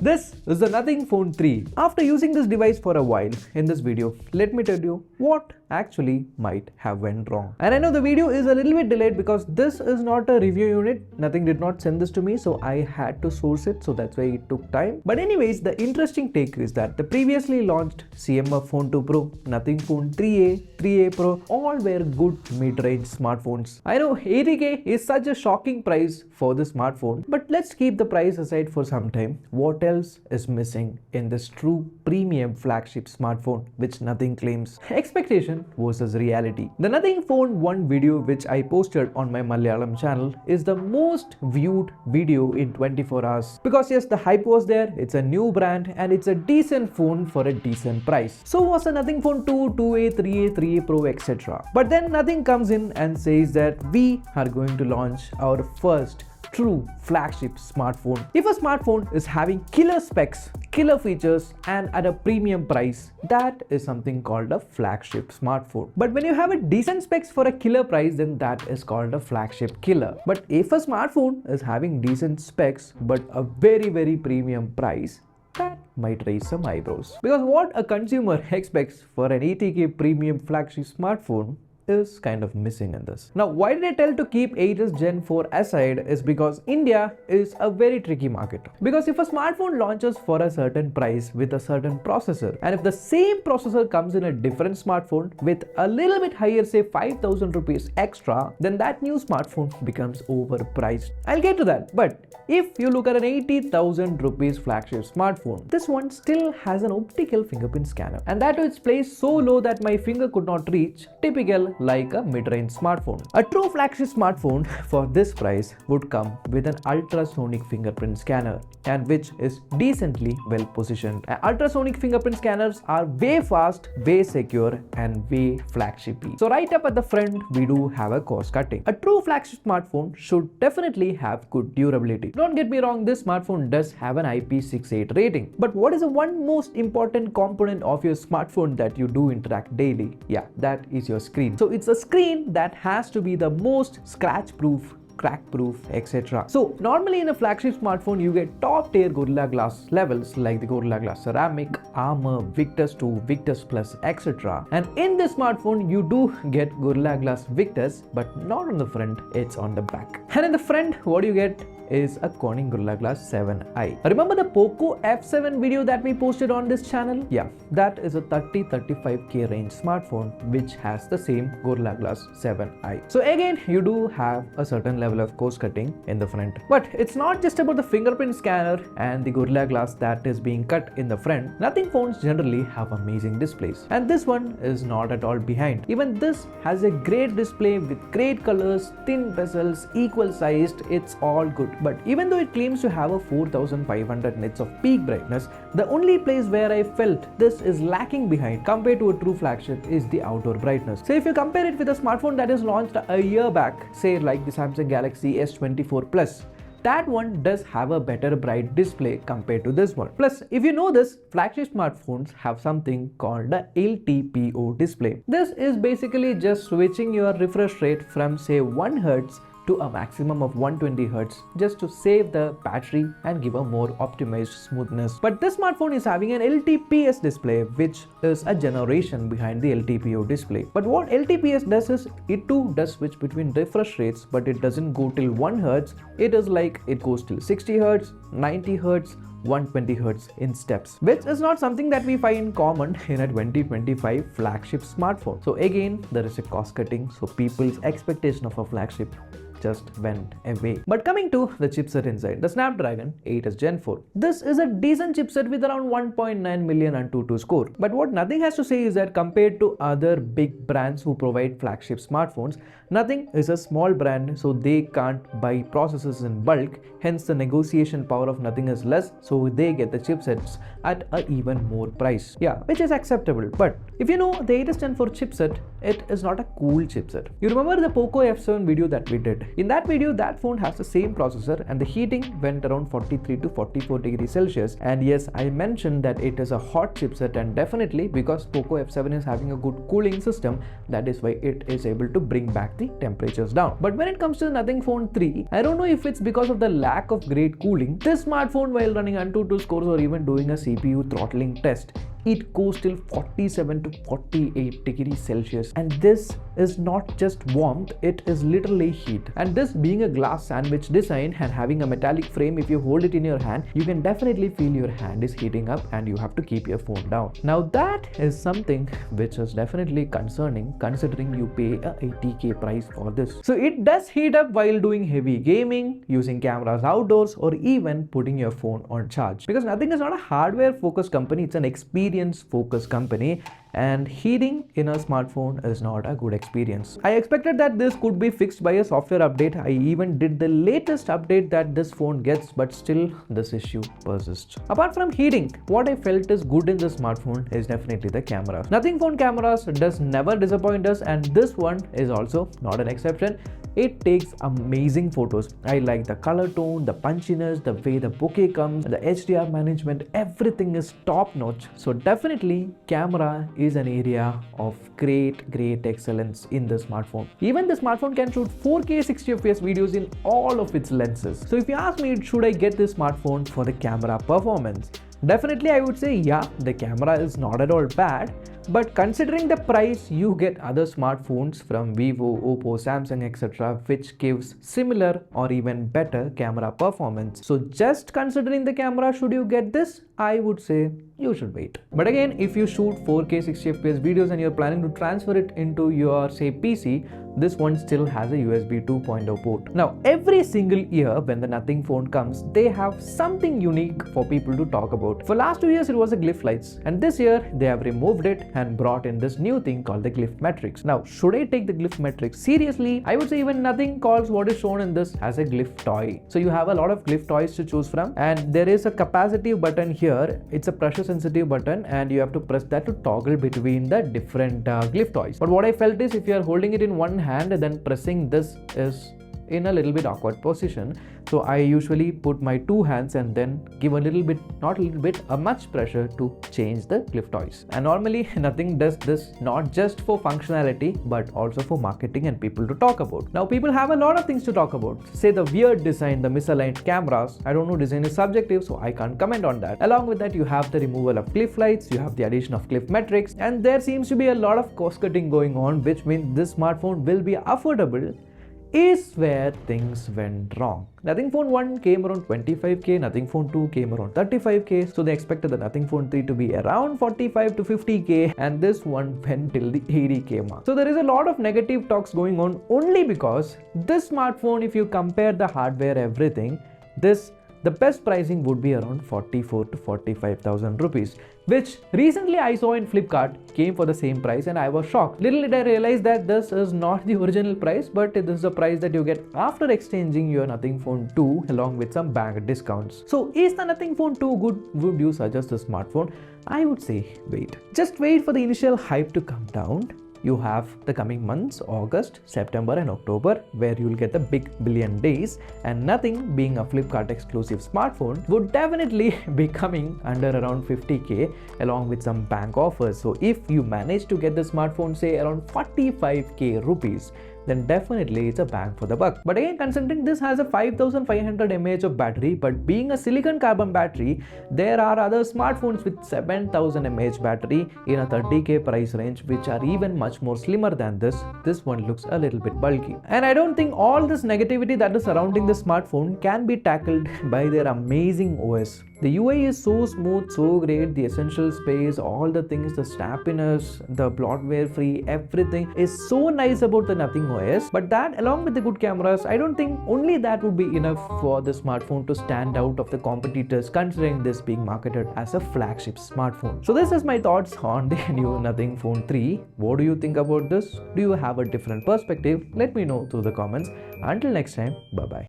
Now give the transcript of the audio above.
This is the Nothing Phone 3. After using this device for a while, in this video, let me tell you what actually might have went wrong. And I know the video is a little bit delayed because this is not a review unit. Nothing did not send this to me, so I had to source it, so that's why it took time. But anyways, the interesting take is that the previously launched CMF Phone 2 Pro, Nothing Phone 3A, 3A Pro, all were good mid-range smartphones. I know 80k is such a shocking price for the smartphone, but let's keep the price aside for some time. What else is missing in this true premium flagship smartphone which Nothing claims? Expectation versus reality. The Nothing Phone 1 video which I posted on my Malayalam channel is the most viewed video in 24 hours. Because yes, the hype was there, it's a new brand and it's a decent phone for a decent price. So was the Nothing Phone 2, 2A, 3A, 3A Pro, etc. But then Nothing comes in and says that we are going to launch our first true flagship smartphone. If a smartphone is having killer specs, killer features and at a premium price, that is something called a flagship smartphone. But when you have a decent specs for a killer price, then that is called a flagship killer. But if a smartphone is having decent specs but a very premium price, that might raise some eyebrows. Because what a consumer expects for an 80k premium flagship smartphone is kind of missing in this. Now, why did I tell to keep 8s Gen 4 aside is because India is a very tricky market. Because if a smartphone launches for a certain price with a certain processor, and if the same processor comes in a different smartphone with a little bit higher, say 5,000 rupees extra, then that new smartphone becomes overpriced. I'll get to that. But if you look at an 80,000 rupees flagship smartphone, this one still has an optical fingerprint scanner. And that too, it's placed so low that my finger could not reach, typical like a mid-range smartphone. A true flagship smartphone for this price would come with an ultrasonic fingerprint scanner, and which is decently well positioned. Ultrasonic fingerprint scanners are way fast, way secure and way flagshipy. So right up at the front, we do have a cost cutting. A true flagship smartphone should definitely have good durability. Don't get me wrong, this smartphone does have an IP68 rating. But what is the one most important component of your smartphone that you do interact daily? Yeah, that is your screen. So it's a screen that has to be the most scratch proof, crack proof, etc. So normally in a flagship smartphone you get top tier Gorilla Glass levels like the Gorilla Glass Ceramic, Armor, Victus 2, Victus Plus, etc. And in this smartphone you do get Gorilla Glass Victus, but not on the front, it's on the back. And in the front, what you get is a Corning Gorilla Glass 7i. Remember the Poco F7 video that we posted on this channel? Yeah, that is a 30-35k range smartphone which has the same Gorilla Glass 7i. So again, you do have a certain level of cost cutting in the front. But it's not just about the fingerprint scanner and the Gorilla Glass that is being cut in the front. Nothing phones generally have amazing displays, and this one is not at all behind. Even this has a great display with great colors, thin bezels, equal sized, it's all good. But even though it claims to have a 4500 nits of peak brightness, the only place where I felt this is lacking behind compared to a true flagship is the outdoor brightness. So if you compare it with a smartphone that is launched a year back, say like the Samsung Galaxy S24 Plus, that one does have a better bright display compared to this one. Plus, if you know this, flagship smartphones have something called the LTPO display. This is basically just switching your refresh rate from say 1 Hz to a maximum of 120 Hz just to save the battery and give a more optimized smoothness. But this smartphone is having an LTPS display, which is a generation behind the LTPO display. But what LTPS does is it too does switch between refresh rates, but it doesn't go till 1 Hz. It is like it goes till 60 Hz, 90 Hz, 120 Hz in steps, which is not something that we find common in a 2025 flagship smartphone. So again, there is a cost cutting, so people's expectation of a flagship just went away. But coming to the chipset inside, the Snapdragon 8s Gen 4. This is a decent chipset with around 1.9 million Antutu score. But what Nothing has to say is that compared to other big brands who provide flagship smartphones, Nothing is a small brand, so they can't buy processors in bulk. Hence the negotiation power of Nothing is less, so they get the chipsets at an even more price. Yeah, which is acceptable. But if you know the 8s Gen 4 chipset, it is not a cool chipset. You remember the Poco F7 video that we did? In that video, that phone has the same processor and the heating went around 43 to 44 degrees Celsius. And yes, I mentioned that it is a hot chipset, and definitely because Poco F7 is having a good cooling system, that is why it is able to bring back the temperatures down. But when it comes to the Nothing Phone 3, I don't know if it's because of the lack of great cooling. this smartphone, while running Antutu scores or even doing a CPU throttling test, it goes till 47 to 48 degrees Celsius, and this is not just warmth, it is literally heat. And this being a glass sandwich design and having a metallic frame, if you hold it in your hand, you can definitely feel your hand is heating up and you have to keep your phone down. Now that is something which is definitely concerning considering you pay a 80k price for this. So it does heat up while doing heavy gaming, using cameras outdoors, or even putting your phone on charge. Because Nothing is not a hardware focused company, it's an experience focused company, and heating in a smartphone is not a good experience. I expected that this could be fixed by a software update. I even did the latest update that this phone gets, but still this issue persists. Apart from heating, what I felt is good in this smartphone is definitely the camera. Nothing phone cameras does never disappoint us, and this one is also not an exception. It takes amazing photos. I like the color tone, the punchiness, the way the bokeh comes, the HDR management, everything is top notch. So definitely camera is an area of great excellence in the smartphone. Even the smartphone can shoot 4K 60fps videos in all of its lenses. So if you ask me, should I get this smartphone for the camera performance? Definitely I would say yeah, the camera is not at all bad. But considering the price, you get other smartphones from Vivo, Oppo, Samsung, etc., which gives similar or even better camera performance. So just considering the camera, should you get this? I would say you should wait. But again, if you shoot 4K 60fps videos and you're planning to transfer it into your say PC, this one still has a USB 2.0 port. Now, every single year when the Nothing phone comes, they have something unique for people to talk about. For last 2 years, it was the glyph lights, and this year they have removed it and brought in this new thing called the glyph metrics. Now, should I take the glyph metrics seriously? I would say even Nothing calls what is shown in this as a glyph toy. So you have a lot of glyph toys to choose from, and there is a capacitive button here. It's a pressure sensitive button, and you have to press that to toggle between the different glyph toys. But what I felt is if you are holding it in one hand, then pressing this is in a little bit awkward position. So I usually put my two hands and then give a little bit, not a little bit, a much pressure to change the glyph toys. And normally Nothing does this not just for functionality, but also for marketing and people to talk about. Now people have a lot of things to talk about. Say the weird design, the misaligned cameras. I don't know, design is subjective, so I can't comment on that. Along with that, you have the removal of glyph lights, you have the addition of glyph metrics, and there seems to be a lot of cost cutting going on, which means this smartphone will be affordable, is where things went wrong. Nothing Phone 1 came around 25k, Nothing Phone 2 came around 35k, so they expected the Nothing Phone 3 to be around 45 to 50k, and this one went till the 80k mark. So there is a lot of negative talks going on only because this smartphone, if you compare the hardware, everything, the best pricing would be around 44 to 45,000 rupees, which recently I saw in Flipkart came for the same price, and I was shocked. Little did I realize that this is not the original price, but this is the price that you get after exchanging your Nothing Phone 2 along with some bank discounts. So is the Nothing Phone 2 good? Would you suggest the smartphone? I would say wait. Just wait for the initial hype to come down. You have the coming months, August, September and October, where you'll get the big billion days, and Nothing, being a Flipkart exclusive smartphone, would definitely be coming under around 50k along with some bank offers. So if you manage to get the smartphone say around 45k rupees, then definitely it's a bang for the buck. But again, considering this has a 5500 mAh of battery, but being a silicon carbon battery, there are other smartphones with 7000 mAh battery in a 30k price range, which are even much more slimmer than this. This one looks a little bit bulky. And I don't think all this negativity that is surrounding the smartphone can be tackled by their amazing OS. The UI is so smooth, so great, the essential space, all the things, the snappiness, the bloatware free, everything is so nice about the Nothing OS. But that along with the good cameras, I don't think only that would be enough for the smartphone to stand out of the competitors, considering this being marketed as a flagship smartphone. So this is my thoughts on the new Nothing Phone 3. What do you think about this? Do you have a different perspective? Let me know through the comments. Until next time, bye bye.